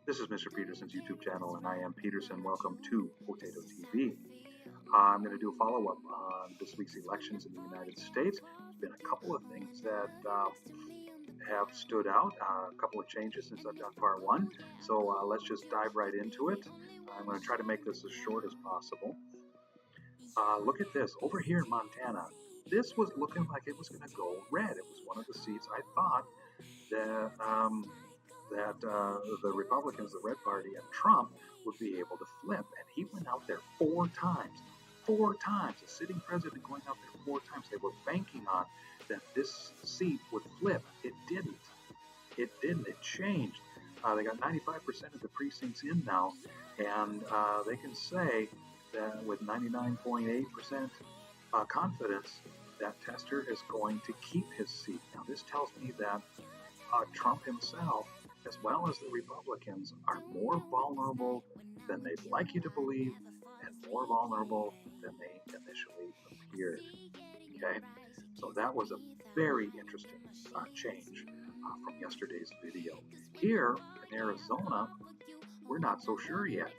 This is Mr. Peterson's YouTube channel, and I am Peterson. Welcome to Potato TV. I'm going to do a follow-up on this week's elections in the United States. There's been a couple of things that have stood out, a couple of changes since I've done part one. So let's just dive right into it. I'm going to try to make this as short as possible. Look at this. Over here in Montana, this was looking like it was going to go red. It was one of the seats I thought that the Republicans, the Red Party, and Trump would be able to flip. And he went out there four times. Four times. The sitting president going out there four times. They were banking on that this seat would flip. It didn't. It didn't. It changed. They got 95% of the precincts in now, and they can say that with 99.8% confidence that Tester is going to keep his seat. Now, this tells me that Trump himself, as well as the Republicans, are more vulnerable than they'd like you to believe and more vulnerable than they initially appeared. Okay? So that was a very interesting change from yesterday's video. Here in Arizona, we're not so sure yet.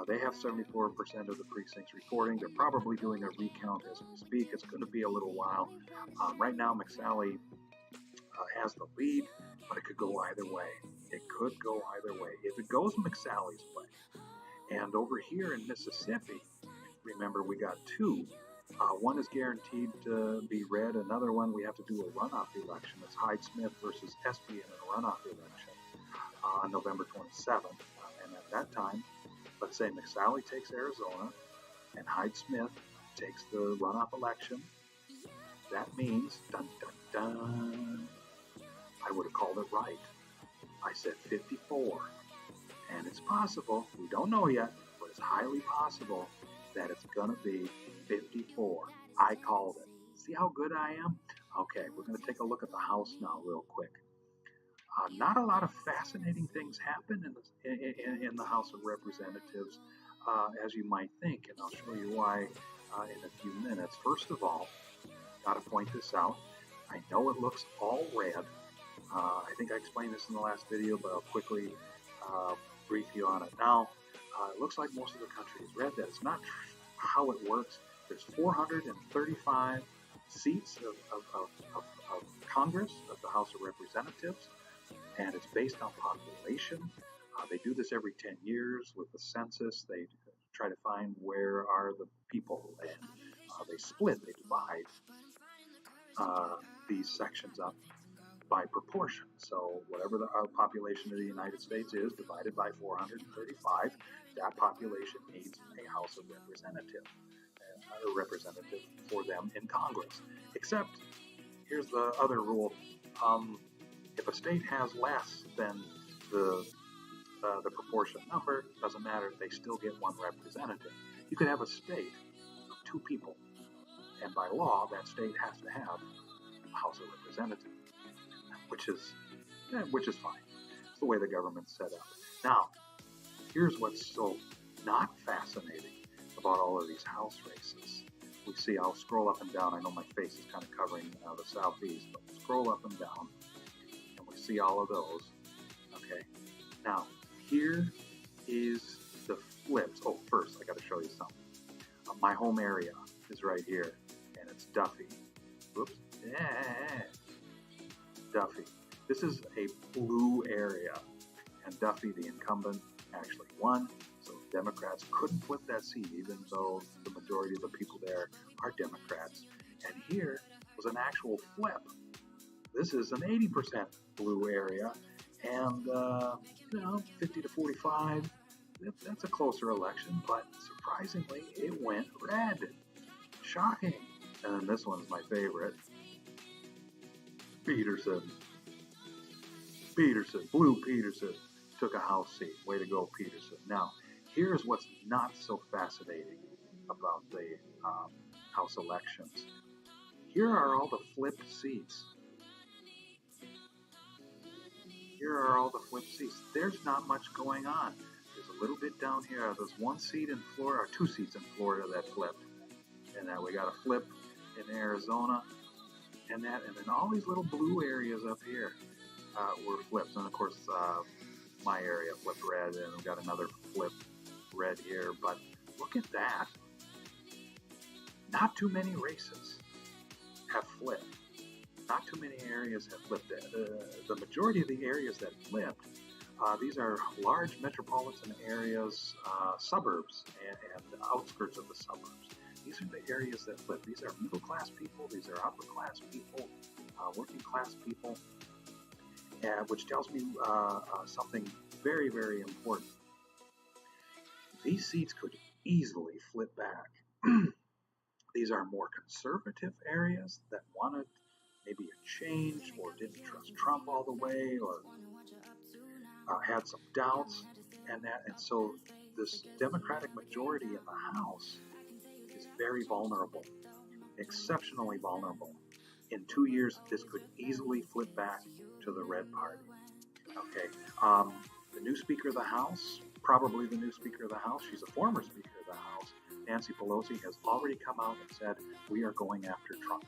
They have 74% of the precincts reporting. They're probably doing a recount as we speak. It's going to be a little while. Right now, McSally has the lead, but it could go either way. It could go either way. If it goes McSally's way, and over here in Mississippi, remember we got two. One is guaranteed to be red. Another one we have to do a runoff election. It's Hyde-Smith versus Espy in a runoff election on November 27th. And at that time, let's say McSally takes Arizona and Hyde-Smith takes the runoff election. That means, dun, dun, dun, I would have called it right. I said 54. And it's possible, we don't know yet, but it's highly possible that it's going to be 54. I called it. See how good I am? Okay, we're going to take a look at the House now real quick. Not a lot of fascinating things happen in the House of Representatives, as you might think, and I'll show you why in a few minutes. First of all, got to point this out. I know it looks all red. I think I explained this in the last video, but I'll quickly brief you on it now. It looks like most of the country is red. That is not how it works. There's 435 seats of Congress, of the House of Representatives, and it's based on population. They do this every 10 years with the census. They try to find where are the people, and they split, they divide these sections up by proportion. So whatever the population of the United States is divided by 435, that population needs a House of Representatives, a representative for them in Congress. Except, here's the other rule. If a state has less than the proportion number, doesn't matter, they still get one representative. You could have a state of two people, and by law, that state has to have a House of Representatives. Which is fine. It's the way the government's set up. Now, here's what's so not fascinating about all of these House races. We see, I'll scroll up and down. I know my face is kind of covering the southeast, but scroll up and down, and we see all of those. Okay. Now, here is the flips. Oh, first, I got to show you something. My home area is right here, and it's Duffy. Whoops. Yeah. Duffy. This is a blue area, and Duffy, the incumbent, actually won, so Democrats couldn't flip that seat, even though the majority of the people there are Democrats. And here was an actual flip. This is an 80% blue area, and 50 to 45, that's a closer election, but surprisingly, it went red. Shocking. And then this one's my favorite. Peterson, Blue Peterson, took a House seat. Way to go, Peterson. Now, here's what's not so fascinating about the House elections. Here are all the flipped seats. There's not much going on. There's a little bit down here. There's one seat in Florida, or two seats in Florida that flipped. And now we got a flip in Arizona. And then all these little blue areas up here were flips. And of course, my area flipped red, and we've got another flip red here. But look at that. Not too many races have flipped. Not too many areas have flipped. The majority of the areas that flipped, these are large metropolitan areas, suburbs, and outskirts of the suburbs. These are the areas that flip. These are middle class people. These are upper class people, working class people, which tells me something very, very important. These seats could easily flip back. These are more conservative areas that wanted maybe a change or didn't trust Trump all the way or had some doubts, and so this Democratic majority in the House is very vulnerable, exceptionally vulnerable. In 2 years, this could easily flip back to the red party. Okay, the new Speaker of the House, probably the new Speaker of the House, she's a former Speaker of the House, Nancy Pelosi, has already come out and said, we are going after Trump.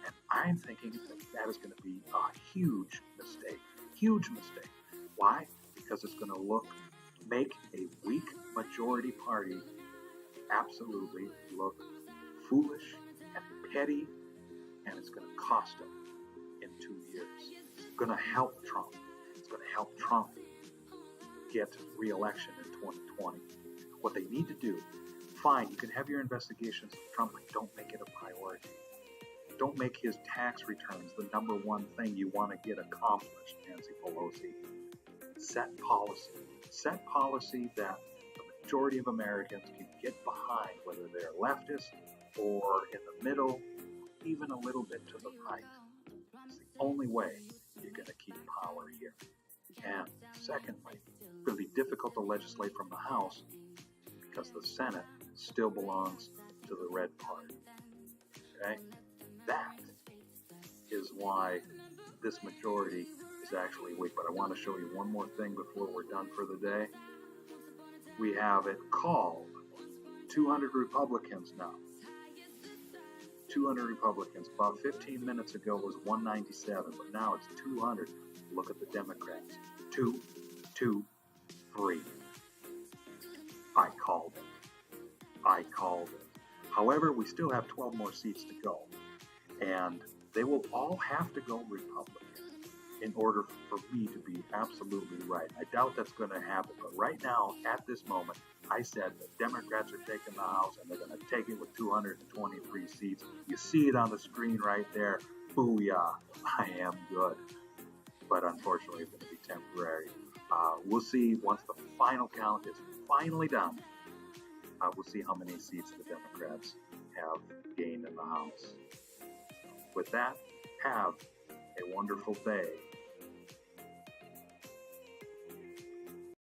And I'm thinking that is going to be a huge mistake. Huge mistake. Why? Because it's going to make a weak majority party absolutely look foolish and petty, and it's going to cost them in 2 years. It's going to help Trump. It's going to help Trump get re-election in 2020. What they need to do, fine, you can have your investigations of Trump, but don't make it a priority. Don't make his tax returns the number one thing you want to get accomplished, Nancy Pelosi. Set policy. Set policy that the majority of Americans can get behind, whether they're leftist or in the middle, even a little bit to the right. It's the only way you're going to keep power here. And secondly, it's going to be difficult to legislate from the House because the Senate still belongs to the red party. Okay? That is why this majority is actually weak. But I want to show you one more thing before we're done for the day. We have it called 200 Republicans now. 200 Republicans. About 15 minutes ago it was 197, but now it's 200. Look at the Democrats. 2, 2, 3. I called it. However, we still have 12 more seats to go. And they will all have to go Republican in order for me to be absolutely right. I doubt that's going to happen. But right now, at this moment, I said the Democrats are taking the House and they're going to take it with 223 seats. You see it on the screen right there. Booyah. I am good. But unfortunately, it's going to be temporary. We'll see once the final count is finally done. We'll see how many seats the Democrats have gained in the House. With that, have a wonderful day.